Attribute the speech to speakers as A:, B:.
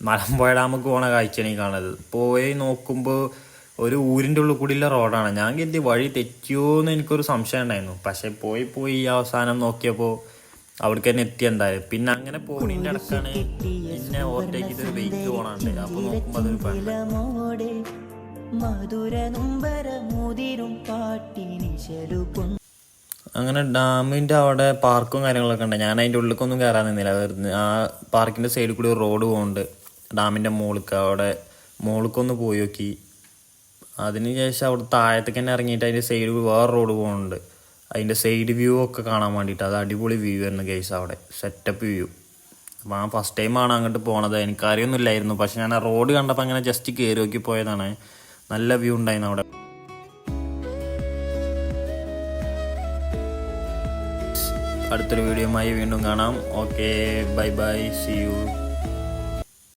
A: മലമ്പുഴ ഡാമൊക്കെ പോണ കാഴ്ചയാണ് ഈ കാണുന്നത്. പോയി നോക്കുമ്പോൾ ഒരു ഊരിൻ്റെ ഉള്ളിൽ കൂടിയുള്ള റോഡാണ്. ഞാൻ കരുതി വഴി തെറ്റിയോന്ന് എനിക്കൊരു സംശയം ഉണ്ടായിരുന്നു. പക്ഷെ പോയി അവസാനം നോക്കിയപ്പോൾ അവിടേക്ക് തന്നെ എത്തി എന്തായാലും. പിന്നെ അങ്ങനെ പോണീൻ്റെ ഇടക്കാണ് പിന്നെ ഓവർടേക്ക് ചെയ്തൊരു വെയിറ്റ് പോണുണ്ട്. അപ്പോൾ നോക്കുമ്പോൾ അതൊരു പെണ്ണ്. അങ്ങനെ ഡാമിൻ്റെ അവിടെ പാർക്കും കാര്യങ്ങളൊക്കെ ഉണ്ട്. ഞാൻ അതിൻ്റെ ഉള്ളിലേക്കൊന്നും കയറാൻ നിന്നില്ല. ആ പാർക്കിൻ്റെ സൈഡിൽ കൂടി ഒരു റോഡ് പോകുന്നുണ്ട് ഡാമിൻ്റെ മുകളിലേക്ക്. അവിടെ മുകളിലേക്കൊന്ന് പോയി നോക്കി. അതിന് ശേഷം അവിടെ താഴത്തേക്ക് തന്നെ ഇറങ്ങിയിട്ട് അതിൻ്റെ സൈഡിൽ വേറെ റോഡ് പോകുന്നുണ്ട്. അതിൻ്റെ സൈഡ് വ്യൂ ഒക്കെ കാണാൻ വേണ്ടിയിട്ട്. അത് അടിപൊളി വ്യൂ ആയിരുന്നു ഗൈസ്, അവിടെ സെറ്റപ്പ് വ്യൂ. അപ്പോൾ ആ ഫസ്റ്റ് ടൈമാണ് അങ്ങോട്ട് പോണത്. എനിക്കറിയൊന്നും ഇല്ലായിരുന്നു. പക്ഷെ ഞാൻ ആ റോഡ് കണ്ടപ്പോൾ അങ്ങനെ ജസ്റ്റ് കയറി നോക്കി പോയതാണ്. നല്ല വ്യൂ ഉണ്ടായിരുന്നു അവിടെ. അടുത്തൊരു വീഡിയോയുമായി വീണ്ടും കാണാം. Okay, bye bye, see U.